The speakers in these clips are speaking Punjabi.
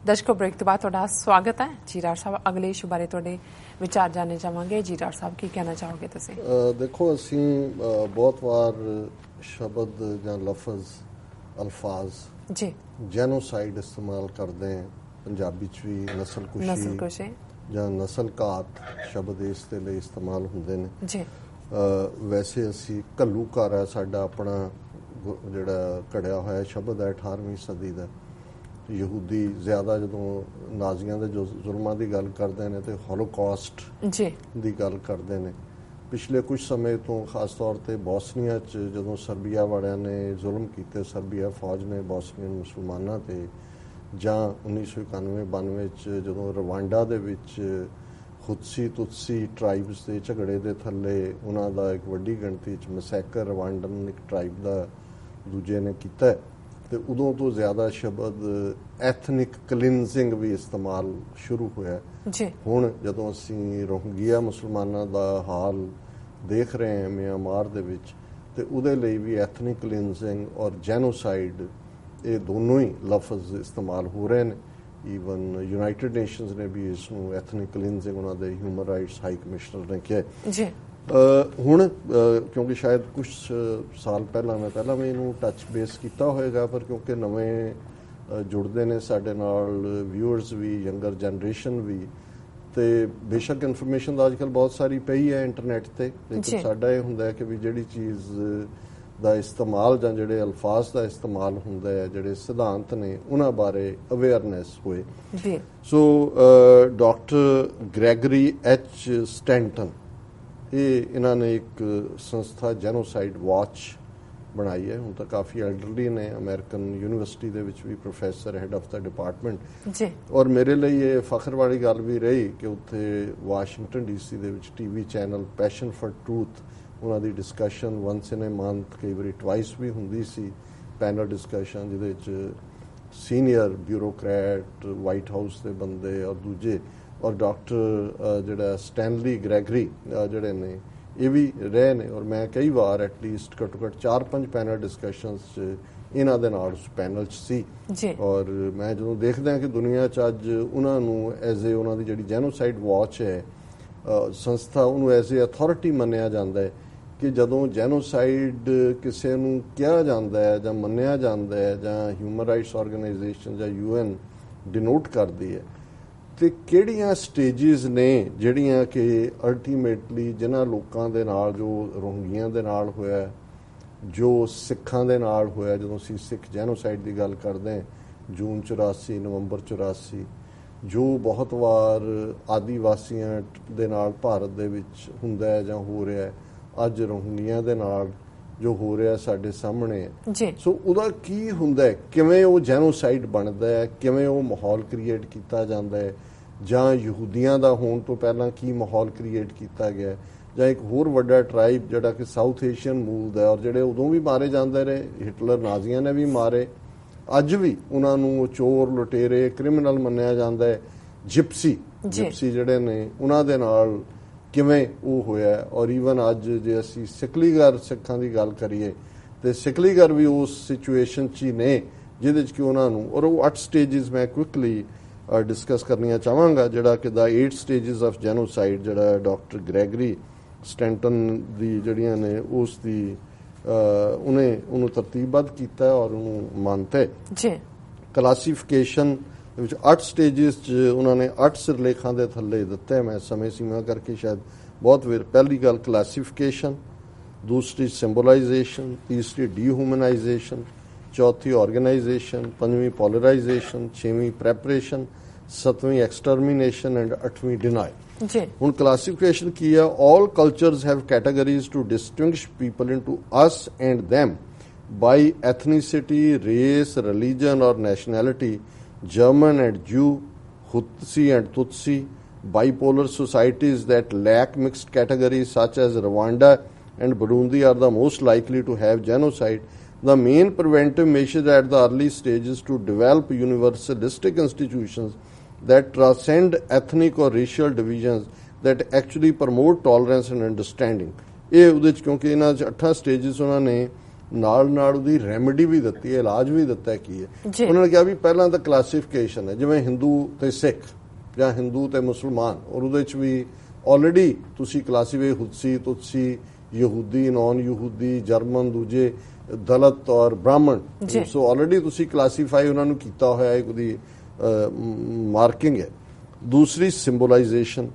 दर्शकों ब्रेक तो बाद तुहाडा स्वागत है। जीराड़ साहब अगले इशू बारे तुहाडे विचार जानने चाहांगे। जीराड़ साहब की कहना चाहोगे तुसीं? देखो असीं बहुत बार शब्द जां लफज अल्फाज जी जैनोसाइड इस्तेमाल करते हैं। पंजाबी च भी नस्लकुशी जां नस्लघात शब्द इस दे लई इस्तेमाल हुंदे ने जी। वैसे असीं घल्लूघर है साडा अपना जिहड़ा घड़िया होया शब्द है 18वीं सदी का। यहूदी ज़्यादा जदों नाजियां दे जो जुल्मां दी गल करदे ने ते होलोकॉस्ट दी गल करदे ने। पिछले कुछ समय तो खास तौर पर बॉसनिया च जदों सर्बिया वालियां ने जुल्म कीते, सर्बिया फौज ने बॉसनियन मुसलमानां ते, जां 1991-92 च जदों रवांडा दे विच हुत्सी तुत्सी ट्राइब्स के झगड़े के थले उन्हां दा एक वड्डी गिणती च मैसैकर रवांडन एक ट्राइब का दूजे ने किया तो उदों तो ज़्यादा शब्द एथनिक क्लिनजिंग भी इस्तेमाल शुरू होया। हुण जदों असीं रोहिंग्या मुसलमानां दा हाल देख रहे हैं म्यांमार दे विच ते उहदे लई भी एथनिक क्लिनजिंग और जैनोसाइड ये दोनों ही लफज इस्तेमाल हो रहे हैं। ईवन यूनाइटेड नेशनस ने भी इसनूं एथनिक क्लिनजिंग उन्होंने ह्यूमन राइट्स हाई कमिश्नर ने किया। हुण क्योंकि शायद कुछ साल पहला मैं इनू टच बेस किया होएगा पर क्योंकि नवे जुड़ते हैं साडे नाल व्यूअर्स भी यंगर जनरेशन भी तो बेशक इनफॉर्मेशन तो अजकल बहुत सारी पई है इंटरनेट ते, लेकिन साडा ये हुंदा है कि भी जिहड़ी चीज़ ਦਾ इस्तेमाल जां जिहड़े अल्फाज का इस्तेमाल हुंदा है जिहड़े सिद्धांत ने उन्हां बारे अवेयरनैस होए। सो डॉक्टर ग्रैगरी एच स्टैंटन ये इन्होंने एक संस्था जैनोसाइड वॉच बनाई है। हुण तां काफ़ी एल्डरली ने, अमेरिकन यूनिवर्सिटी दे विच भी professor had of the department और मेरे लिए ये फखर वाली गल भी रही कि उत्थे वाशिंगटन DC दे विच TV channel passion for truth उन्हों की discussion once in a month कई बार ट्वाइस भी होंदी सी पैनल डिस्कशन जिहदे च सीनियर ब्यूरोक्रैट वाइट हाउस के बंदे और दूजे और डॉक्टर जिहड़ा स्टैनली ग्रैगरी जिहड़े ने ये भी रहे ने और मैं कई बार एटलीस्ट घट्टो घट्ट 4-5 पैनल डिस्कशनस इन्हां दे नाल उस पैनल च सी और मैं जो देखदा कि दुनिया च अज उन्हां नूं एज ए उन्हां दी जिहड़ी जैनोसाइड वॉच है संस्था उन्होंने एज ए अथॉरिटी मन्निया जाता है कि जदों जैनोसाइड किसी नूं कहा जाता है जां मन्निया जाता है जां ह्यूमन राइट्स ऑर्गेनाइजेशन जां UN डिनोट करती है तो किहड़ियां स्टेजिस ने जिहड़ियां कि अल्टीमेटली जिन्हां लोकां दे नाल जो रोहिंग्या दे नाल होया जो सिखां दे नाल होया जदों असीं सिख जैनोसाइड की गल करते हैं जून 84 नवंबर 84 जो बहुत बार आदिवासियों दे नाल भारत दे विच हुंदा है जां हो रहा है अज रोहिंग्या दे नाल जो हो रहा है साडे सामने है। सो उहदा की हुंदा है किवें वो जैनोसाइड बनदा है किवें वो माहौल क्रिएट किया जाता है जां यहूदियां दा होण तो पहलां की माहौल क्रिएट किया गया जां एक होर वड्डा ट्राइब जिहड़ा कि साउथ एशियन मूल दा और जिहड़े उदों भी मारे जाते रहे हिटलर नाजियां ने भी मारे अज भी उन्होंने चोर लुटेरे क्रिमिनल मन्निया जाता है। जिप्सी जिहड़े ने उन्हां दे नाल किवें वो होया और ईवन अज जे असीं सिकलीगर सिखां दी गल करिए तो सिकलीगर भी उस सिचुएशन च ही ने जिहदे च कि उन्होंने और वो 8 स्टेजिस मैं क्विकली डिस्कस करनिया चाहांगा जिहड़ा कि द 8 स्टेजिस ऑफ जैनोसाइड जिहड़ा डॉक्टर ग्रैगरी स्टैंटन दी जिहड़ियां ने उस दी उन्हें तरतीबबद्ध किया और उन्होंने मानता है। क्लासीफिकेशन 8 स्टेजिस उन्होंने 8 सिरलेखां दे थल्ले दिते है। मैं समय सीमा करके शायद बहुत पहली गल क्लासीफिकेशन, दूसरी सिंबलाइजेशन, तीसरी डीह्यूमनाइजेशन, चौथी ऑर्गेनाइजेशन, पंजवीं पोलराइजेशन, 6वीं प्रैपरेशन, 7वीं एक्सटर्मिनेशन एंड 8वीं डिनाई। हुण क्लासिफिकेशन की है all cultures have categories to distinguish people into us and them by ethnicity, race, religion और nationality, German and Jew, Hutsi and Tutsi, bipolar societies that lack mixed categories such as Rwanda and Burundi are the most likely to have genocide. The main preventive measures at the early stages to develop universalistic institutions that transcend ethnic or racial divisions that actually promote tolerance and understanding. ਇਹ ਉਹਦੇ ਚ ਕਿਉਂਕਿ ਇਹਨਾਂ 'ਚ 8 ਸਟੇਜਸ ਉਹਨਾਂ ਨੇ ਨਾਲ ਉਹਦੀ ਰੈਮੇਡੀ ਵੀ ਦਿੱਤੀ ਹੈ, ਇਲਾਜ ਵੀ ਦਿੱਤਾ ਕੀ ਹੈ। ਉਹਨਾਂ ਨੇ ਕਿਹਾ ਵੀ ਪਹਿਲਾਂ ਤਾਂ ਕਲਾਸੀਫਿਕੇਸ਼ਨ ਹੈ, ਜਿਵੇਂ ਹਿੰਦੂ ਤੇ ਸਿੱਖ ਜਾਂ ਹਿੰਦੂ ਤੇ ਮੁਸਲਮਾਨ, ਔਰ ਉਹਦੇ ਚ ਵੀ ਆਲਰੇਡੀ ਤੁਸੀਂ ਕਲਾਸੀਫਾਈ ਹੁਦਸੀ, ਤੁਤਸੀ, ਯਹੂਦੀ, ਨਾਨ ਯਹੂਦੀ, ਜਰਮਨ, ਦੂਜੇ ਦਲਿਤ ਔਰ ਬ੍ਰਾਹਮਣ, ਸੋ ਆਲਰੇਡੀ ਤੁਸੀਂ ਕਲਾਸੀਫਾਈ ਉਹਨਾਂ ਨੂੰ ਕੀਤਾ ਹੋਇਆ ਹੈ, ਉਹਦੀ ਮਾਰਕਿੰਗ ਹੈ। ਦੂਸਰੀ ਸਿੰਬੋਲਾਈਜੇਸ਼ਨ,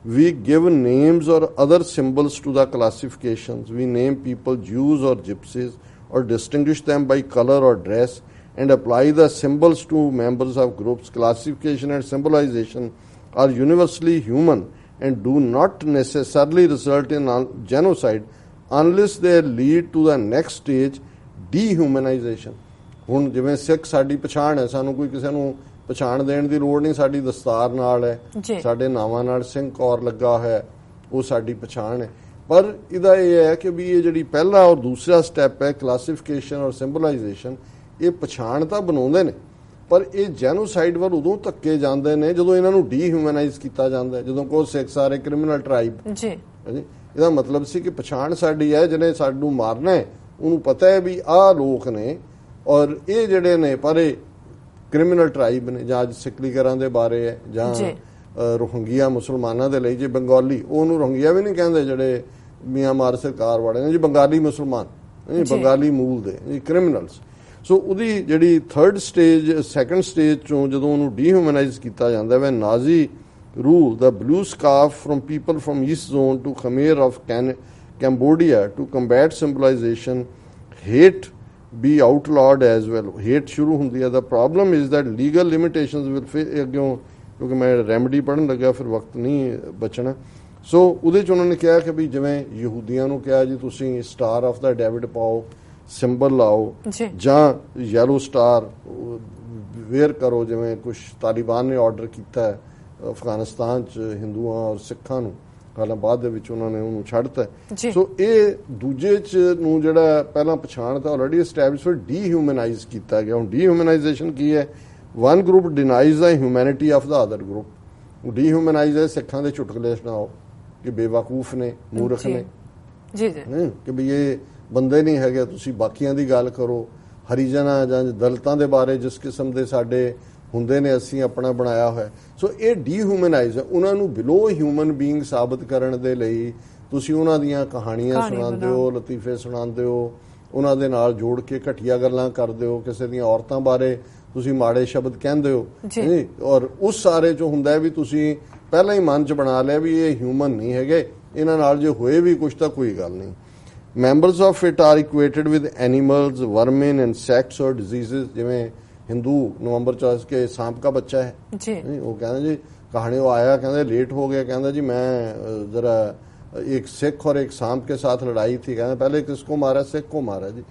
we give names or other symbols to the classifications. We name people Jews or gypsies or distinguish them by color or dress and apply the symbols to members of groups. Classification and symbolization are universally human and do not necessarily result in genocide unless they lead to the next stage, dehumanization. ਹੁਣ ਜਿਵੇਂ ਸਿੱਖ ਸਾਡੀ ਪਛਾਣ ਹੈ, ਸਾਨੂੰ ਕੋਈ ਕਿਸੇ ਨੂੰ ਪਛਾਣ ਦੇਣ ਦੀ ਲੋੜ ਨਹੀਂ, ਸਾਡੀ ਦਸਤਾਰ ਨਾਲ ਹੈ, ਸਾਡੇ ਨਾਵਾਂ ਨਾਲ ਸਿੰਘ ਕੌਰ ਲੱਗਾ ਹੋਇਆ, ਉਹ ਸਾਡੀ ਪਛਾਣ ਹੈ। ਪਰ ਇਹਦਾ ਇਹ ਹੈ ਕਿ ਵੀ ਇਹ ਜਿਹੜੀ ਪਹਿਲਾ ਔਰ ਦੂਸਰਾ ਸਟੈਪ ਹੈ ਕਲਾਸੀਫਿਕੇਸ਼ਨ ਔਰ ਸਿੰਬਲਾਈਜੇਸ਼ਨ, ਇਹ ਪਛਾਣ ਤਾਂ ਬਣਾਉਂਦੇ ਨੇ, ਪਰ ਇਹ ਜੈਨੋਸਾਈਡ ਵੱਲ ਉਦੋਂ ਧੱਕੇ ਜਾਂਦੇ ਨੇ ਜਦੋਂ ਇਹਨਾਂ ਨੂੰ ਡੀਹਿਊਮਨਾਈਜ਼ ਕੀਤਾ ਜਾਂਦਾ ਹੈ। ਜਦੋਂ ਕੋਈ ਸਿੱਖ ਸਾਰੇ ਕ੍ਰਿਮੀਨਲ ਟ੍ਰਾਈਬ ਜੀ, ਇਹਦਾ ਮਤਲਬ ਸੀ ਕਿ ਪਛਾਣ ਸਾਡੀ ਹੈ, ਜਿਹਨੇ ਸਾਨੂੰ ਮਾਰਨਾ ਹੈ ਉਹਨੂੰ ਪਤਾ ਹੈ ਵੀ ਆਹ ਲੋਕ ਨੇ ਔਰ ਇਹ ਜਿਹੜੇ ਨੇ ਪਰ ਇਹ ਕ੍ਰਿਮੀਨਲ ਟ੍ਰਾਈਬ ਨੇ। ਜਾਂ ਅੱਜ ਸਿੱਖਲੀਗਰਾਂ ਦੇ ਬਾਰੇ ਹੈ, ਜਾਂ ਰੋਹਿੰਗੀਆ ਮੁਸਲਮਾਨਾਂ ਦੇ ਲਈ, ਜੇ ਬੰਗਾਲੀ, ਉਹਨੂੰ ਰੋਹਿੰਗੀਆ ਵੀ ਨਹੀਂ ਕਹਿੰਦੇ ਜਿਹੜੇ ਮਿਆਂਮਾਰ ਸਰਕਾਰ ਵਾਲੇ ਨੇ ਜੀ, ਬੰਗਾਲੀ ਮੁਸਲਮਾਨ, ਬੰਗਾਲੀ ਮੂਲ ਦੇ ਜੀ, ਕ੍ਰਿਮੀਨਲਸ। ਸੋ ਉਹਦੀ ਜਿਹੜੀ ਥਰਡ ਸਟੇਜ, ਸੈਕੰਡ ਸਟੇਜ ਚੋਂ ਜਦੋਂ ਉਹਨੂੰ ਡੀਹਿਊਮਨਾਈਜ਼ ਕੀਤਾ ਜਾਂਦਾ ਵੈ, ਨਾਜ਼ੀ rule the blue scarf from people from East Zone to Khmer of Cambodia to combat symbolization, hate be outlawed as well. Hate ਸ਼ੁਰੂ ਹੁੰਦੀ ਹੈ। The problem is that legal limitations will face ਅੱਗੋਂ, ਕਿਉਂਕਿ ਮੈਂ ਰੈਮਡੀ ਪੜ੍ਹਨ ਲੱਗਾ ਫਿਰ ਵਕਤ ਨਹੀਂ ਬਚਣਾ। ਸੋ ਉਹਦੇ 'ਚ ਉਹਨਾਂ ਨੇ ਕਿਹਾ ਕਿ ਵੀ ਜਿਵੇਂ ਯਹੂਦੀਆਂ ਨੂੰ ਕਿਹਾ ਜੀ ਤੁਸੀਂ ਸਟਾਰ ਆਫ ਦਾ ਡੇਵਿਡ ਪਾਓ, ਸਿੰਬਲ ਲਾਓ, ਜਾਂ ਯੈਲੋ ਸਟਾਰ ਵੇਅਰ ਕਰੋ, ਜਿਵੇਂ ਕੁਛ ਤਾਲਿਬਾਨ ਨੇ ਆਰਡਰ ਕੀਤਾ ਹੈ ਅਫਗਾਨਿਸਤਾਨ 'ਚ ਹਿੰਦੂਆਂ ਔਰ ਸਿੱਖਾਂ ਨੂੰ, ਹਾਲਾਂ ਬਾਅਦ ਦੇ ਵਿੱਚ ਉਹਨਾਂ ਨੇ ਉਹਨੂੰ ਛੱਡਤਾ। ਸੋ ਇਹ ਦੂਜੇ 'ਚ ਨੂੰ ਜਿਹੜਾ ਪਹਿਲਾਂ ਪਛਾਣ ਤਾਂ ਆਲਰੇਡੀ ਐਸਟੈਬਲਿਸ਼, ਫਿਰ ਡੀਹਿਊਮਨਾਈਜ਼ ਕੀਤਾ ਗਿਆ। ਹੁਣ ਡੀਹਿਊਮਨਾਈਜੇਸ਼ਨ ਕੀ ਹੈ? One group denies the humanity of the other group. Dehumanize ਹੈ ਸਿੱਖਾਂ ਦੇ ਚੁਟਕਲੇ ਸੁਣਾਓ ਕਿ ਬੇਵਕੂਫ ਨੇ, ਮੂਰਖ ਨੇ, ਕਿ ਵੀ ਇਹ ਬੰਦੇ ਨਹੀਂ ਹੈਗੇ, ਤੁਸੀਂ ਬਾਕੀਆਂ ਦੀ ਗੱਲ ਕਰੋ। ਹਰੀਜਨਾਂ ਜਾਂ ਦਲਿਤਾਂ ਦੇ ਬਾਰੇ ਜਿਸ ਕਿਸਮ ਦੇ ਸਾਡੇ ਹੁੰਦੇ ਨੇ, ਅਸੀਂ ਆਪਣਾ ਬਣਾਇਆ ਹੋਇਆ। ਸੋ ਇਹ ਡੀਹਿਊਮਨਾਈਜ਼ ਹੈ। ਉਹਨਾਂ ਨੂੰ ਬਿਲੋ ਹਿਊਮਨ ਬੀਇੰਗ ਸਾਬਤ ਕਰਨ ਦੇ ਲਈ ਤੁਸੀਂ ਉਹਨਾਂ ਦੀਆਂ ਕਹਾਣੀਆਂ ਸੁਣਾਉਂਦੇ ਹੋ, ਲਤੀਫੇ ਸੁਣਾਉਂਦੇ ਹੋ, ਉਹਨਾਂ ਦੇ ਨਾਲ ਜੋੜ ਕੇ ਘਟੀਆ ਗੱਲਾਂ ਕਰਦੇ ਹੋ, ਕਿਸੇ ਦੀਆਂ ਔਰਤਾਂ ਬਾਰੇ ਤੁਸੀਂ ਮਾੜੇ ਸ਼ਬਦ ਕਹਿੰਦੇ ਹੋ, ਔਰ ਉਸ ਸਾਰੇ 'ਚੋਂ ਹੁੰਦਾ ਵੀ ਤੁਸੀਂ ਪਹਿਲਾਂ ਹੀ ਮਨ 'ਚ ਬਣਾ ਲਿਆ ਵੀ ਇਹ ਹਿਊਮਨ ਨਹੀਂ ਹੈਗੇ, ਇਹਨਾਂ ਨਾਲ ਜੇ ਹੋਏ ਵੀ ਕੁਛ ਤਾਂ ਕੋਈ ਗੱਲ ਨਹੀਂ। Members of it are equated with animals, vermin, insects or diseases. ਜਿਵੇਂ ਹਿੰਦੂ ਨਵੰਬਰ 'ਚ ਕੇ सांप का बच्चा है जी, वो कहना जी कहानी, वो आया कहते लेट हो गया, कहता जी मैं जरा एक सिख और एक सांप के साथ लड़ाई थी, कहते पहले किसको मारा? सिख को मारा जी।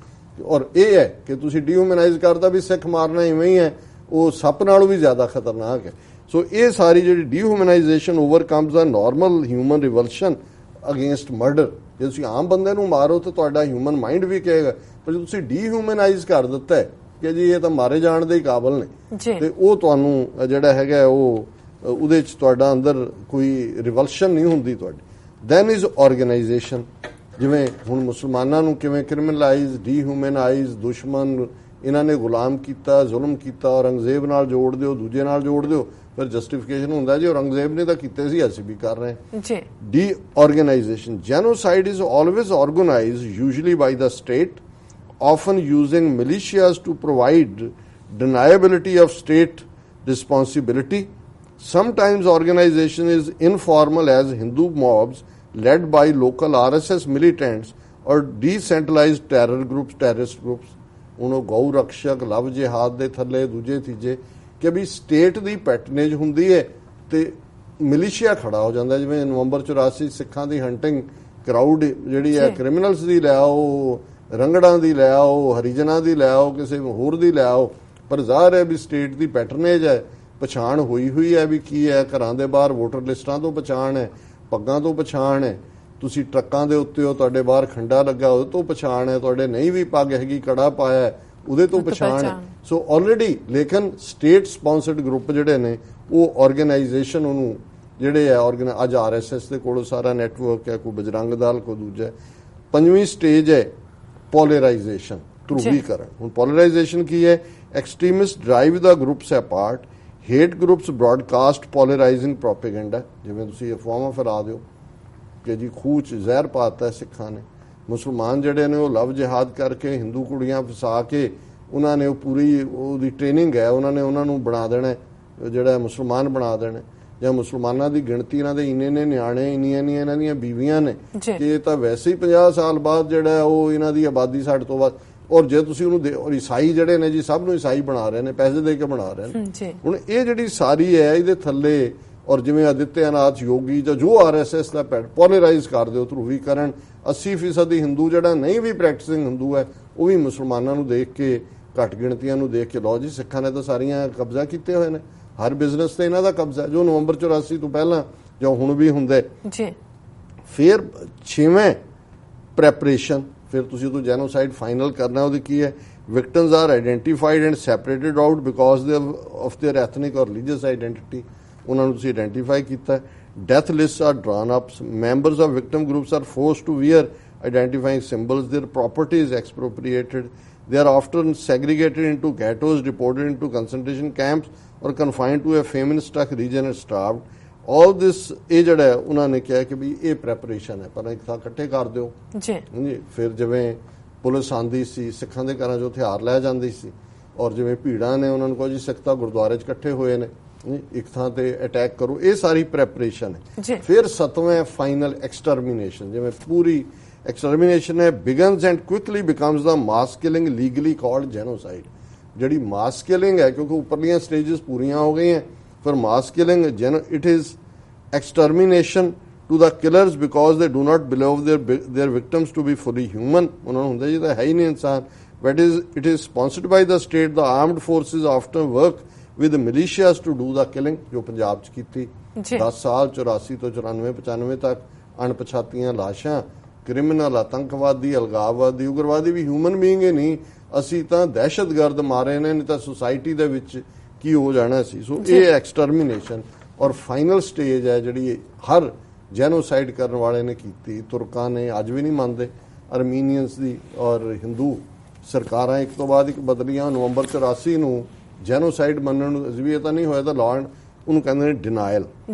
और ये है कि तुसी ਡੀਹਿਊਮਨਾਈਜ਼ करता भी सिख मारना इवें ही है, वो सप नालों भी ज्यादा खतरनाक है। सो ये सारी जी dehumanization overcomes the normal human revulsion against murder. जे तुसी आम बंदे नूं मारो तो तुहाडा ह्यूमन माइंड भी कहेगा, पर जे तुसी ਡੀਹਿਊਮਨਾਈਜ਼ कर दिता है ਕਿ ਜੀ ਇਹ ਤਾਂ ਮਾਰੇ ਜਾਣ ਦੇ ਹੀ ਕਾਬਲ ਨੇ, ਤੇ ਉਹ ਤੁਹਾਨੂੰ ਜਿਹੜਾ ਹੈਗਾ ਉਹ ਉਹਦੇ 'ਚ ਤੁਹਾਡਾ ਅੰਦਰ ਕੋਈ ਰਿਵਲਸ਼ਨ ਨਹੀਂ ਹੁੰਦੀ ਤੁਹਾਡੀ। Then is organisation. ਜਿਵੇਂ ਹੁਣ ਮੁਸਲਮਾਨਾਂ ਨੂੰ ਕਿਵੇਂ ਕ੍ਰਿਮੀਨਲਾਈਜ਼, ਡੀਹਿਊਮਨਾਈਜ਼, ਦੁਸ਼ਮਣ ਇਹਨਾਂ ਨੇ ਗੁਲਾਮ ਕੀਤਾ, ਜ਼ੁਲਮ ਕੀਤਾ, ਔਰੰਗਜ਼ੇਬ ਨਾਲ ਜੋੜ ਦਿਓ, ਦੂਜੇ ਨਾਲ ਜੋੜ ਦਿਓ, ਫਿਰ ਜਸਟੀਫਿਕੇਸ਼ਨ ਹੁੰਦਾ ਜੀ ਔਰੰਗਜ਼ੇਬ ਨੇ ਤਾਂ ਕੀਤੇ ਸੀ, ਅਸੀਂ ਵੀ ਕਰ ਰਹੇ ਹਾਂ। The organisation. Genocide is always organised usually by the state, often using militias to provide deniability of state responsibility. Sometimes organization is informal as Hindu mobs led by local RSS militants or decentralized terror groups, terrorist groups. उन्हों गौ रक्षक, लव जिहाद दे थले दूजे तीजे कि भी स्टेट दी पैटनेज हुंदी है ते मिलिशिया खड़ा हो जाता है। जिवें नवंबर 84 सिखां दी हंटिंग क्राउड जिहड़ी है क्रिमिनल्स दी लै आओ, ਰੰਗੜਾਂ ਦੀ ਲੈ ਆਓ, ਹਰੀਜਨਾਂ ਦੀ ਲੈ ਆਓ, ਕਿਸੇ ਹੋਰ ਦੀ ਲੈ ਆਓ, ਪਰ ਜ਼ਾਹਰ ਹੈ ਵੀ ਸਟੇਟ ਦੀ ਪੈਟਰਨੇਜ ਹੈ, ਪਛਾਣ ਹੋਈ ਹੋਈ ਹੈ ਵੀ ਕੀ ਹੈ। ਘਰਾਂ ਦੇ ਬਾਹਰ ਵੋਟਰ ਲਿਸਟਾਂ ਤੋਂ ਪਛਾਣ ਹੈ, ਪੱਗਾਂ ਤੋਂ ਪਛਾਣ ਹੈ, ਤੁਸੀਂ ਟਰੱਕਾਂ ਦੇ ਉੱਤੇ ਹੋ, ਤੁਹਾਡੇ ਬਾਹਰ ਖੰਡਾ ਲੱਗਾ ਉਹਦੇ ਤੋਂ ਪਛਾਣ ਹੈ, ਤੁਹਾਡੇ ਨਹੀਂ ਵੀ ਪੱਗ ਹੈਗੀ, ਕੜਾ ਪਾਇਆ ਉਹਦੇ ਤੋਂ ਪਛਾਣ ਹੈ। ਸੋ ਆਲਰੇਡੀ ਲੇਕਿਨ ਸਟੇਟ ਸਪਾਂਸਰਡ ਗਰੁੱਪ ਜਿਹੜੇ ਨੇ ਉਹ ਆਰਗੇਨਾਈਜੇਸ਼ਨ ਉਹਨੂੰ ਜਿਹੜੇ ਹੈ ਅੱਜ RSS ਦੇ ਕੋਲੋਂ ਸਾਰਾ ਨੈਟਵਰਕ ਹੈ, ਕੋਈ ਬਜਰੰਗ ਦਲ, ਕੋਈ ਦੂਜਾ। ਪੰਜਵੀਂ ਸਟੇਜ ਹੈ ਪੋਲਰਾਈਜੇਸ਼ਨ, ਧਰੂਵੀਕਰਨ। ਹੁਣ ਪੋਲਰਾਈਜੇਸ਼ਨ ਕੀ ਹੈ? Extremist drive the groups apart, hate groups broadcast polarizing propaganda. ਜਿਵੇਂ ਤੁਸੀਂ ਅਫਵਾਹਾਂ ਫੈਲਾ ਦਿਓ ਕਿ ਜੀ ਖੂਹ 'ਚ ਜ਼ਹਿਰ ਪਾਤਾ ਸਿੱਖਾਂ ਨੇ, ਮੁਸਲਮਾਨ ਜਿਹੜੇ ਨੇ ਉਹ ਲਵ ਜਿਹਾਦ ਕਰਕੇ ਹਿੰਦੂ ਕੁੜੀਆਂ ਫਸਾ ਕੇ ਉਹਨਾਂ ਨੇ ਉਹ ਪੂਰੀ ਉਹਦੀ ਟ੍ਰੇਨਿੰਗ ਹੈ, ਉਹਨਾਂ ਨੇ ਉਹਨਾਂ ਨੂੰ ਬਣਾ ਦੇਣਾ ਜਿਹੜਾ ਮੁਸਲਮਾਨ ਬਣਾ ਦੇਣਾ, ਜਾਂ ਮੁਸਲਮਾਨਾਂ ਦੀ ਗਿਣਤੀ ਇਹਨਾਂ ਦੇ ਇੰਨੇ ਨਿਆਣੇ ਇੰਨੀਆਂ ਇਹਨਾਂ ਦੀਆਂ ਬੀਵੀਆਂ ਨੇ ਕਿ ਇਹ ਤਾਂ ਵੈਸੇ ਹੀ 50 ਸਾਲ ਬਾਅਦ ਜਿਹੜਾ ਉਹ ਇਹਨਾਂ ਦੀ ਆਬਾਦੀ ਸਾਡੇ ਤੋਂ ਵੱਧ। ਔਰ ਜੇ ਤੁਸੀਂ ਉਹਨੂੰ ਔਰ ਈਸਾਈ ਜਿਹੜੇ ਨੇ ਜੀ ਸਭ ਨੂੰ ਈਸਾਈ ਬਣਾ ਰਹੇ ਨੇ, ਪੈਸੇ ਦੇ ਕੇ ਬਣਾ ਰਹੇ ਨੇ। ਹੁਣ ਇਹ ਜਿਹੜੀ ਸਾਰੀ ਹੈ ਇਹਦੇ ਥੱਲੇ ਔਰ ਜਿਵੇਂ ਆਦਿੱਤਿਆਨਾਥ ਯੋਗੀ ਜਾਂ ਜੋ RSS ਦਾ ਪੋਲਰਾਈਜ਼ ਕਰ ਦਿਓ, ਧਰੂਵੀਕਰਨ। 80% ਹਿੰਦੂ ਜਿਹੜਾ ਨਹੀਂ ਵੀ ਪ੍ਰੈਕਟਿਸਿੰਗ ਹਿੰਦੂ ਹੈ ਉਹ ਵੀ ਮੁਸਲਮਾਨਾਂ ਨੂੰ ਦੇਖ ਕੇ, ਘੱਟ ਗਿਣਤੀਆਂ ਨੂੰ ਦੇਖ ਕੇ, ਲਓ ਜੀ ਸਿੱਖਾਂ ਨੇ ਤਾਂ ਸਾਰੀਆਂ ਕਬਜ਼ਾ ਕੀਤੇ ਹੋਏ ਨੇ, ਹਰ ਬਿਜ਼ਨਸ ਤੇ ਇਹਨਾਂ ਦਾ ਕਬਜ਼ਾ, ਜੋ ਨਵੰਬਰ 84 ਤੋਂ ਪਹਿਲਾਂ ਜੋ ਹੁਣ ਵੀ ਹੁੰਦਾ ਜੀ। ਫਿਰ 6ਵੇਂ ਪ੍ਰੈਪਰੇਸ਼ਨ, ਫਿਰ ਤੁਸੀਂ ਉਹ ਜੈਨੋਸਾਈਡ ਫਾਈਨਲ ਕਰਨਾ। ਉਹਦੀ ਕੀ ਹੈ? Victims are identified and separated out because of their ethnic or religious identity. ਉਹਨਾਂ ਨੂੰ ਤੁਸੀਂ ਆਈਡੈਂਟੀਫਾਈ ਕੀਤਾ। Death lists are drawn up, members of victim groups are forced to wear identifying symbols, their property is expropriated, they are often segregated into ghettos, deported into concentration camps or confined to a famine-struck region and starved. All this ਇਹ ਜਿਹੜਾ ਉਹਨਾਂ ਨੇ ਕਿਹਾ ਕਿ ਵੀ ਇਹ ਪ੍ਰੈਪਰੇਸ਼ਨ ਹੈ, ਪਰ ਇੱਕ ਥਾਂ ਇਕੱਠੇ ਕਰ ਦਿਓ ਜੀ। ਫਿਰ ਜਿਵੇਂ ਪੁਲਿਸ ਆਂਦੀ ਸੀ, ਸਿੱਖਾਂ ਦੇ ਘਰਾਂ 'ਚੋਂ ਹਥਿਆਰ ਲੈ ਜਾਂਦੀ ਸੀ, ਔਰ ਜਿਵੇਂ ਭੀੜਾਂ ਨੇ ਉਹਨਾਂ ਨੂੰ ਕਹੋ ਜੀ ਸਿੱਖ ਤਾਂ ਗੁਰਦੁਆਰੇ 'ਚ ਇਕੱਠੇ ਹੋਏ ਨੇ, ਇੱਕ ਥਾਂ ਤੇ ਅਟੈਕ ਕਰੋ। ਇਹ ਸਾਰੀ ਪ੍ਰੈਪਰੇਸ਼ਨ ਹੈ। ਫਿਰ 7ਵਾਂ ਫਾਈਨਲ ਐਕਸਟਰਮੀਨੇਸ਼ਨ, ਜਿਵੇਂ ਪੂਰੀ ਐਕਸਟਰਮੀਨੇਸ਼ਨ ਹੈ। Begins and quickly becomes the mass killing legally called genocide. ਜਿਹੜੀ ਮਾਸ ਕਿਲਿੰਗ ਹੈ, ਕਿਉਂਕਿ ਉੱਪਰਲੀਆਂ ਸਟੇਜਸ ਪੂਰੀਆਂ ਹੋ ਗਈਆਂ, ਫਿਰ mass killing it is extermination to the killers because they do not believe their victims to be fully human. ਉਹਨਾਂ ਨੂੰ ਹੁੰਦਾ ਜੀ ਤਾਂ ਹੈ ਹੀ ਨਹੀਂ ਇਨਸਾਨ। But it is sponsored by the state. The armed forces after work with militias to do the killing, ਜੋ ਪੰਜਾਬ 'ਚ ਕੀਤੀ 10 ਸਾਲ 84 ਤੋਂ 94 95 ਤੱਕ। ਅਣਪਛਾਤੀਆਂ ਲਾਸ਼ਾਂ, ਕ੍ਰਿਮੀਨਲ, ਆਤੰਕਵਾਦੀ, ਅਲਗਾਵਵਾਦੀ, ਉਗਰਵਾਦੀ ਵੀ ਹਿਊਮਨ ਬੀਇੰਗ ਹੀ ਨਹੀਂ, ਅਸੀਂ ਤਾਂ ਦਹਿਸ਼ਤਗਰਦ ਮਾਰੇ ਨੇ, ਨਹੀਂ ਤਾਂ ਸੁਸਾਇਟੀ ਦੇ ਵਿੱਚ ਕੀ ਹੋ ਜਾਣਾ ਸੀ। ਸੋ ਇਹ ਐਕਸਟਰਮੀਨੇਸ਼ਨ। ਔਰ ਫਾਈਨਲ ਸਟੇਜ ਹੈ ਜਿਹੜੀ ਹਰ ਜੈਨੋਸਾਈਡ ਕਰਨ ਵਾਲੇ ਨੇ ਕੀਤੀ। ਤੁਰਕਾਂ ਨੇ ਅੱਜ ਵੀ ਨਹੀਂ ਮੰਨਦੇ, ਅਰਮੀਨੀਅਨਸ ਦੀ ਔਰ ਹਿੰਦੂ ਸਰਕਾਰਾਂ ਇੱਕ ਤੋਂ ਬਾਅਦ ਇੱਕ ਬਦਲੀਆਂ। ਨਵੰਬਰ 84 ਨੂੰ ਜੈਨੋਸਾਈਡ ਮੰਨਣ ਨੂੰ ਅਜੇ ਵੀ ਇਹ ਤਾਂ ਨਹੀਂ ਹੋਇਆ ਤਾਂ ਲਾਅ ਉਹਨੂੰ ਕਹਿੰਦੇ ਨੇ denial.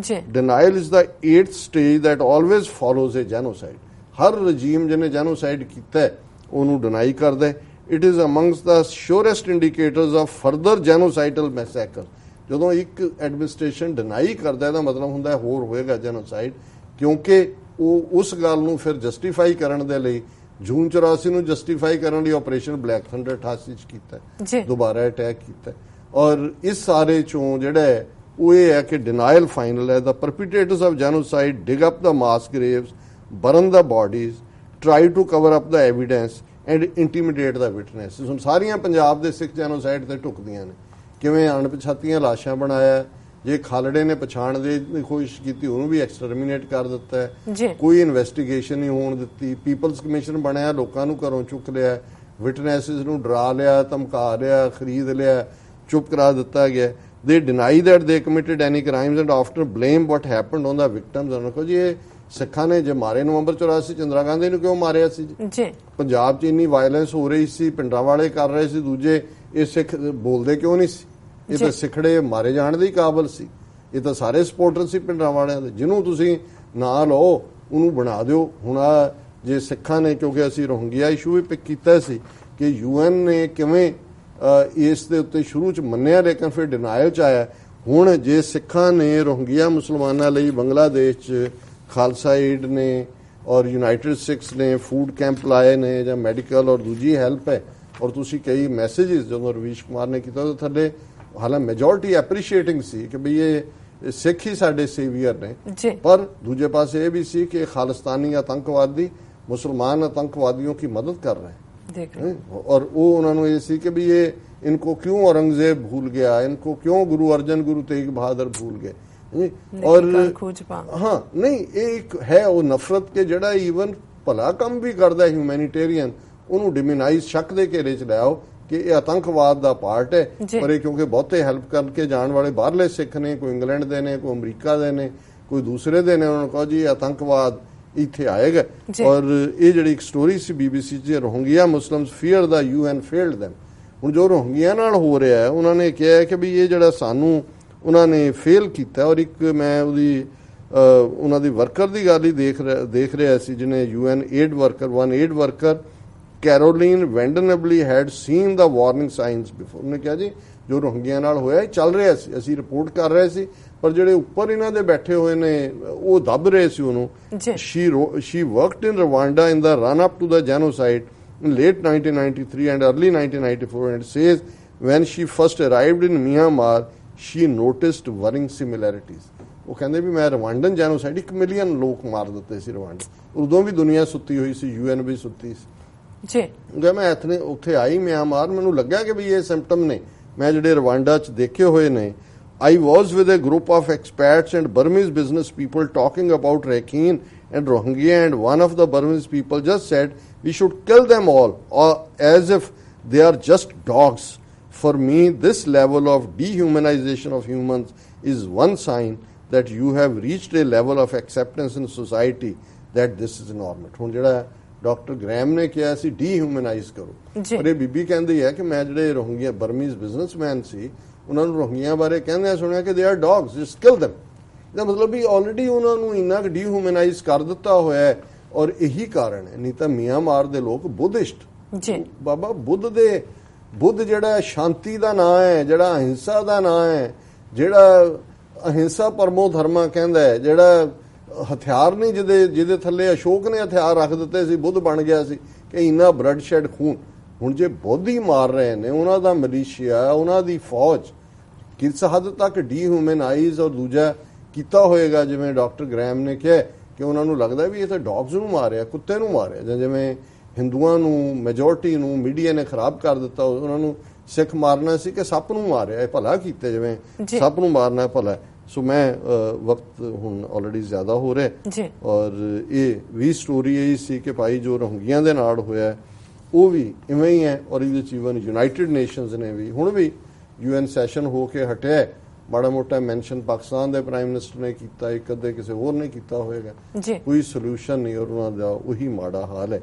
Denial is the 8th stage that always follows a genocide. ਹਰ ਰਜੀਮ ਜਿਹਨੇ ਜੈਨੋਸਾਈਡ ਕੀਤਾ ਉਹਨੂੰ ਡਿਨਾਈ ਕਰਦਾ। It is amongst the surest indicators of further genocidal massacre. ਜਦੋਂ ਇੱਕ ਐਡਮਿਨਿਸਟ੍ਰੇਸ਼ਨ ਡਿਨਾਈ ਕਰਦਾ ਇਹਦਾ ਮਤਲਬ ਹੁੰਦਾ ਹੋਰ ਹੋਏਗਾ ਜੈਨੋਸਾਈਡ, ਕਿਉਂਕਿ ਉਹ ਉਸ ਗੱਲ ਨੂੰ ਫਿਰ ਜਸਟੀਫਾਈ ਕਰਨ ਦੇ ਲਈ ਜੂਨ 84 ਨੂੰ ਜਸਟੀਫਾਈ ਕਰਨ ਲਈ ਆਪਰੇਸ਼ਨ ਬਲੈਕ ਥੰਡਰ 88 ਚ ਕੀਤਾ, ਦੁਬਾਰਾ ਅਟੈਕ ਕੀਤਾ। ਔਰ ਇਸ ਸਾਰੇ ਚੋਂ ਜਿਹੜਾ ਉਹ ਇਹ ਹੈ ਕਿ ਡਿਨਾਇਲ ਫਾਈਨਲ ਹੈ। The perpetrators of genocide dig up the mass graves, burn the bodies, try to cover up the evidence and intimidate the witness. ਹੁਣ ਸਾਰੀਆਂ ਪੰਜਾਬ ਦੇ ਸਿੱਖ ਜੈਨੋਸਾਈਡ ਤੇ ਢੁਕਦੀਆਂ ਨੇ। ਕਿਵੇਂ ਅਣਪਛਾਤੀਆਂ ਲਾਸ਼ਾਂ ਬਣਾਇਆ, ਜੇ ਖਾਲੜੇ ਨੇ ਪਛਾਣ ਦੀ ਕੋਸ਼ਿਸ਼ ਕੀਤੀ ਉਹਨੂੰ ਵੀ ਐਕਸਟਰਮੀਨੇਟ ਕਰ ਦਿੱਤਾ ਹੈ। ਕੋਈ ਇਨਵੈਸਟੀਗੇਸ਼ਨ ਨਹੀਂ ਹੋਣ ਦਿੱਤੀ। ਪੀਪਲਸ ਕਮਿਸ਼ਨ ਬਣਿਆ, ਲੋਕਾਂ ਨੂੰ ਘਰੋਂ ਚੁੱਕ ਲਿਆ, ਵਿਟਨੈਸਿਸ ਨੂੰ ਡਰਾ ਲਿਆ, ਧਮਕਾ ਲਿਆ, ਖਰੀਦ ਲਿਆ, ਚੁੱਪ ਕਰਾ ਦਿੱਤਾ ਗਿਆ। ਦੇ ਡਿਨਾਈ ਦੈਟ ਦੇ committed any crimes and after blame what happened on the victims. ਉਹਨਾਂ ਕਹੋ ਜੀ ਇਹ ਸਿੱਖਾਂ ਨੇ ਜੇ ਮਾਰੇ ਨਵੰਬਰ 84 ਚ ਇੰਦਰਾ ਗਾਂਧੀ ਨੂੰ ਕਿਉਂ ਮਾਰਿਆ ਸੀ ਜੀ? ਪੰਜਾਬ 'ਚ ਇੰਨੀ ਵਾਇਲੈਂਸ ਹੋ ਰਹੀ ਸੀ, ਪਿੰਡਾਂ ਵਾਲੇ ਕਰ ਰਹੇ ਸੀ, ਦੂਜੇ ਇਹ ਸਿੱਖ ਬੋਲਦੇ ਕਿਉਂ ਨਹੀਂ ਸੀ? ਇਹ ਤਾਂ ਸਿੱਖੜੇ ਮਾਰੇ ਜਾਣ ਦੇ ਕਾਬਲ ਸੀ। ਇਹ ਤਾਂ ਸਾਰੇ ਸਪੋਰਟਰ ਸੀ ਪਿੰਡਾਂ ਵਾਲਿਆਂ ਦੇ। ਜਿਹਨੂੰ ਤੁਸੀਂ ਨਾਂ ਲਓ ਉਹਨੂੰ ਬਣਾ ਦਿਓ। ਹੁਣ ਜੇ ਸਿੱਖਾਂ ਨੇ, ਕਿਉਂਕਿ ਅਸੀਂ ਰੋਹਿੰਗਿਆ ਇਸ਼ੂ ਵੀ ਪਿਕ ਕੀਤਾ ਸੀ ਕਿ UN ਨੇ ਕਿਵੇਂ ਇਸ ਦੇ ਉੱਤੇ ਸ਼ੁਰੂ 'ਚ ਮੰਨਿਆ ਲੇਕਿਨ ਫਿਰ ਡਿਨਾਇਲ 'ਚ ਆਇਆ। ਹੁਣ ਜੇ ਸਿੱਖਾਂ ਨੇ ਰੋਹਿੰਗਿਆ ਮੁਸਲਮਾਨਾਂ ਲਈ ਬੰਗਲਾਦੇਸ਼ 'ਚ ਖਾਲਸਾ ਏਡ ਨੇ ਔਰ ਯੂਨਾਈਟਿਡ ਸਿੱਖਸ ਨੇ ਫੂਡ ਕੈਂਪ ਲਾਏ ਨੇ ਜਾਂ ਮੈਡੀਕਲ ਔਰ ਦੂਜੀ ਹੈਲਪ ਹੈ, ਔਰ ਤੁਸੀਂ ਕਈ ਮੈਸੇजेस ਜਦੋਂ ਰਵੀਸ਼ ਕੁਮਾਰ ਨੇ ਕੀਤਾ ਉਹਦੇ ਥੱਲੇ ਹਾਲਾਂਕਿ ਮੈਜੋਰਟੀ ਐਪਰੀਸ਼ੀਏਟਿੰਗ ਸੀ ਕਿ ਬਈ ਇਹ ਸਿੱਖ ਹੀ ਸਾਡੇ ਸੇਵੀਅਰ ਨੇ, ਪਰ ਦੂਜੇ ਪਾਸੇ ਇਹ ਵੀ ਸੀ ਕਿ ਖਾਲਿਸਤਾਨੀ ਆਤੰਕਵਾਦੀ ਮੁਸਲमान आतंकवादियों की मदद कर रहे हैं। और वो उन्होंने ये सी कि भी ये इनको क्यों औरंगजेब भूल गया, इनको क्यों गुरु अर्जन गुरु तेग बहादुर भूल गए। और हाँ नहीं एक है वो नफरत के जड़ा ईवन भला कम भी करता है ह्यूमैनिटेरियन ਉਹਨੂੰ ਡਿਮਿਨਾਈਜ਼ ਸ਼ੱਕ ਦੇ ਘੇਰੇ ਚ ਲੈ ਆਓ ਕਿ ਇਹ ਆਤੰਕਵਾਦ ਦਾ ਪਾਰਟ ਹੈ। ਪਰ ਇਹ ਕਿਉਂਕਿ ਬਹੁਤੇ ਹੈਲਪ ਕਰਕੇ ਜਾਣ ਵਾਲੇ ਬਾਹਰਲੇ ਸਿੱਖ ਨੇ, ਕੋਈ ਇੰਗਲੈਂਡ ਦੇ ਨੇ, ਕੋਈ ਅਮਰੀਕਾ ਦੇ ਨੇ, ਕੋਈ ਦੂਸਰੇ ਦੇ ਨੇ, ਉਹਨਾਂ ਨੂੰ ਕਹੋ ਜੀ ਆਤੰਕਵਾਦ ਇੱਥੇ ਆਏਗਾ। ਔਰ ਇਹ ਜਿਹੜੀ ਇੱਕ ਸਟੋਰੀ ਸੀ BBC 'ਚ, ਰੋਹਿੰਗਿਆ ਮੁਸਲਿਮਸ ਫੀਅਰ ਦਾ UN ਫੇਲਡ them। ਹੁਣ ਜੋ ਰੋਹਿੰਗਿਆ ਨਾਲ ਹੋ ਰਿਹਾ ਹੈ, ਉਹਨਾਂ ਨੇ ਕਿਹਾ ਕਿ ਵੀ ਇਹ ਜਿਹੜਾ ਸਾਨੂੰ ਉਹਨਾਂ ਨੇ ਫੇਲ ਕੀਤਾ। ਔਰ ਇੱਕ ਮੈਂ ਉਹਨਾਂ ਦੀ ਵਰਕਰ ਦੀ ਗੱਲ ਹੀ ਦੇਖ ਰਿਹਾ ਸੀ, ਜਿਹਨੇ UN aid worker Caroline Vandenbelt had seen the warning signs before. ਉਹਨੇ ਕਿਹਾ ਜੀ ਜੋ ਰੋਹਿੰਗਿਆ ਨਾਲ ਹੋਇਆ ਇਹ ਚੱਲ ਰਿਹਾ ਸੀ, ਅਸੀਂ ਰਿਪੋਰਟ ਕਰ ਰਹੇ ਸੀ, ਪਰ ਜਿਹੜੇ ਉੱਪਰ ਇਹਨਾਂ ਦੇ ਬੈਠੇ ਹੋਏ ਨੇ ਉਹ ਦੱਬ ਰਹੇ ਸੀ ਉਹਨੂੰ। she worked in Rwanda in the run up to the genocide in late 1993 and early 1994, and it says when she first arrived in Myanmar she noticed worrying similarities। ਉਹ ਕਹਿੰਦੇ ਵੀ ਮੈਂ ਰਵਾਂਡਨ ਜੈਨੋਸਾਈਡ 1 ਮਿਲੀਅਨ ਲੋਕ ਮਾਰ ਦਿੱਤੇ ਸੀ ਰਵਾਂਡਾ, ਉਦੋਂ ਵੀ ਦੁਨੀਆ ਸੁੱਤੀ ਹੋਈ ਸੀ, UN ਵੀ ਸੁੱਤੀ ਸੀ ਜੀ। ਮੈਂ ਇੱਥੇ ਉੱਥੇ ਆਈ ਮਿਆਂਮਾਰ, ਮੈਨੂੰ ਲੱਗਿਆ ਕਿ ਵੀ ਇਹ ਸਿੰਪਟਮ ਨੇ ਮੈਂ ਜਿਹੜੇ ਰਵਾਂਡਾ 'ਚ ਦੇਖੇ ਹੋਏ ਨੇ। I was with a group of expats and Burmese business people talking about Rakhine and Rohingya, and one of the Burmese people just said we should kill them all, or as if they are just dogs. For me, this level of dehumanization of humans is one sign that you have reached a level of acceptance in society that this is normal। ਹੁਣ ਜਿਹੜਾ ਡਾਕਟਰ ਗ੍ਰੈਮ ਨੇ ਕਿਹਾ ਸੀ ਡੀਹਿਊਮਨਾਈਜ਼ ਕਰੋ, ਪਰ ਇਹ ਬੀਬੀ ਕਹਿੰਦੀ ਹੈ ਕਿ ਮੈਂ ਜਿਹੜੇ ਰੋਹਿੰਗਿਆ ਬਰਮੀਜ਼ ਬਿਜ਼ਨਸਮੈਨ ਸੀ ਉਹਨਾਂ ਨੂੰ ਰੋਹਿੰਗਿਆ ਬਾਰੇ ਕਹਿੰਦੇ ਸੁਣਿਆ ਕਿ they are dogs, just kill them। ਇਹਦਾ ਮਤਲਬ ਵੀ ਆਲਰੇਡੀ ਉਹਨਾਂ ਨੂੰ ਇੰਨਾ ਕੁ ਡੀਹਿਊਮਨਾਈਜ਼ ਕਰ ਦਿੱਤਾ ਹੋਇਆ ਹੈ। ਔਰ ਇਹੀ ਕਾਰਨ ਹੈ, ਨਹੀਂ ਤਾਂ ਮਿਆਂਮਾਰ ਦੇ ਲੋਕ ਬੁੱਧਿਸਟ ਬਾਬਾ ਬੁੱਧ ਜਿਹੜਾ ਸ਼ਾਂਤੀ ਦਾ ਨਾਂ ਹੈ, ਜਿਹੜਾ ਅਹਿੰਸਾ ਦਾ ਨਾਂ ਹੈ, ਜਿਹੜਾ ਅਹਿੰਸਾ ਪਰਮੋ ਧਰਮਾ ਕਹਿੰਦਾ ਹੈ, ਜਿਹੜਾ ਹਥਿਆਰ ਨਹੀਂ ਜਿਹਦੇ ਥੱਲੇ ਅਸ਼ੋਕ ਨੇ ਹਥਿਆਰ ਰੱਖ ਦਿੱਤੇ ਸੀ, ਬੁੱਧ ਬਣ ਗਿਆ ਸੀ ਕਿ ਇੰਨਾ ਬਲੱਡ ਸ਼ੈਡ ਖੂਨ। ਹੁਣ ਜੇ ਬੁੱਧ ਹੀ ਮਾਰ ਰਹੇ ਨੇ, ਉਹਨਾਂ ਦਾ ਮਲੀਸ਼ੀਆ, ਉਹਨਾਂ ਦੀ ਫੌਜ ਕਿਸ ਹੱਦ ਤੱਕ ਡੀਹਿਊਮਨਾਈਜ਼ ਔਰ ਦੂਜਾ ਕੀਤਾ ਹੋਏਗਾ। ਜਿਵੇਂ ਡਾਕਟਰ ਗ੍ਰੈਮ ਨੇ ਕਿਹਾ ਕਿ ਉਹਨਾਂ ਨੂੰ ਲੱਗਦਾ ਵੀ ਇਹ ਤਾਂ ਡੌਗਸ ਨੂੰ ਮਾਰਿਆ, ਕੁੱਤੇ ਨੂੰ ਮਾਰਿਆ, ਜਾਂ ਜਿਵੇਂ ਹਿੰਦੂਆਂ ਨੂੰ ਮੈਜੋਰਟੀ ਨੂੰ ਮੀਡੀਆ ਨੇ ਖਰਾਬ ਕਰ ਦਿੱਤਾ, ਉਹਨਾਂ ਨੂੰ ਸਿੱਖ ਮਾਰਨਾ ਸੀ ਕਿ ਸੱਪ ਨੂੰ ਮਾਰਿਆ, ਇਹ ਭਲਾ ਕੀਤੇ ਜਿਵੇਂ ਸੱਪ ਨੂੰ ਮਾਰਨਾ ਭਲਾ। ਸੋ ਮੈਂ ਵਕਤ ਹੁਣ ਆਲਰੇਡੀ ਜ਼ਿਆਦਾ ਹੋ ਰਿਹਾ, ਔਰ ਇਹ ਵੀ ਸਟੋਰੀ ਇਹੀ ਸੀ ਕਿ ਭਾਈ ਜੋ ਰੋਹਿੰਗਿਆਂ ਦੇ ਨਾਲ ਹੋਇਆ ਉਹ ਵੀ ਇਵੇਂ ਹੀ ਹੈ। ਔਰ ਇਹਦੇ 'ਚ ਈਵਨ ਯੂਨਾਈਟਿਡ ਨੇਸ਼ਨਸ ਨੇ ਵੀ ਹੁਣ ਵੀ UN ਸੈਸ਼ਨ ਹੋ ਕੇ ਹਟਿਆ, ਮਾੜਾ ਮੋਟਾ ਮੈਂਸ਼ਨ ਪਾਕਿਸਤਾਨ ਦੇ ਪ੍ਰਾਈਮ ਮਿਨਿਸਟਰ ਨੇ ਕੀਤਾ, ਇੱਕ ਅੱਧੇ ਕਿਸੇ ਹੋਰ ਨੇ ਕੀਤਾ ਹੋਏਗਾ, ਕੋਈ ਸੋਲੂਸ਼ਨ ਨਹੀਂ, ਔਰ ਉਹਨਾਂ ਦਾ ਉਹੀ ਮਾੜਾ ਹਾਲ ਹੈ।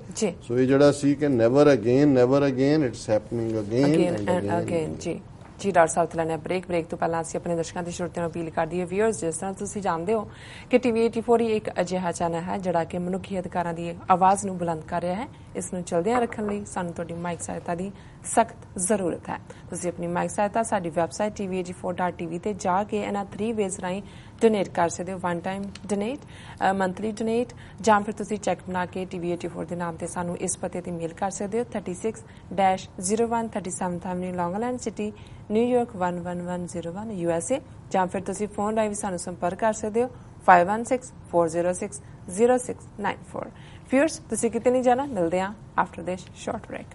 ਸੋ ਇਹ ਜਿਹੜਾ ਸੀ ਕਿ never again it's happening again. ਜੀ ਡਾਕਟਰ ਸਾਹਿਬ ਲੈਣੇ ਬ੍ਰੇਕ ਤੋਂ ਪਹਿਲਾਂ ਅਸੀਂ ਆਪਣੇ ਦਰਸ਼ਕਾਂ ਦੀ ਸ਼ਰੋਤਿਆਂ ਨੂੰ ਅਪੀਲ ਕਰਦੀ ਹੈ ਵੀਅਰਸ, ਜਿਸ ਤਰ੍ਹਾਂ ਤੁਸੀਂ ਜਾਣਦੇ ਹੋ ਕਿ TV 84 ਇੱਕ ਅਜਿਹਾ ਚੈਨਲ ਹੈ ਜਿਹੜਾ ਕਿ ਮਨੁੱਖੀ ਅਧਿਕਾਰਾਂ ਦੀ ਆਵਾਜ਼ ਨੂੰ ਬੁਲੰਦ ਕਰ ਰਿਹਾ ਹੈ। ਇਸ ਨੂੰ ਚੱਲਦਿਆਂ ਰੱਖਣ ਲਈ ਸਾਨੂੰ ਤੁਹਾਡੀ ਮਾਈਕ ਸਹਾਇਤਾ ਦੀ ਸਖਤ ਜ਼ਰੂਰਤ ਹੈ। ਤੁਸੀਂ ਆਪਣੀ ਮਾਈਕ ਸਹਾਇਤਾ ਸਾਡੀ ਵੈਬਸਾਈਟ tv84.tv ਤੇ ਜਾ ਕੇ ਇਹਨਾਂ 3 ਵੇਜ਼ ਰਾਹੀਂ ਡੋਨੇਟ ਕਰ ਸਕਦੇ ਹੋ। 1 ਟਾਈਮ ਡੋਨੇਟ, ਮੰਥਲੀ ਡੋਨੇਟ, ਜਾਂ ਫਿਰ ਤੁਸੀਂ ਚੈੱਕ ਬਣਾ ਕੇ TV84 ਦੇ ਨਾਮ ਤੇ ਸਾਨੂੰ ਇਸ ਪਤੇ ਤੇ ਮੇਲ ਕਰ ਸਕਦੇ ਹੋ। 36-01 37th Avenue, Long Island City, New York 11101 USA, ਜਾਂ ਫਿਰ ਤੁਸੀਂ ਫੋਨ ਰਾਹੀਂ ਵੀ ਸਾਨੂੰ ਸੰਪਰਕ ਕਰ ਸਕਦੇ ਹੋ 516-406-0694। ਫਿਊਅਰਸ, ਤੁਸੀਂ ਕਿਤੇ ਨਹੀਂ ਜਾਣਾ, ਮਿਲਦੇ ਹਾਂ ਆਫਟਰ ਦਿਸ ਸ਼ਾਰਟ ਬ੍ਰੇਕ।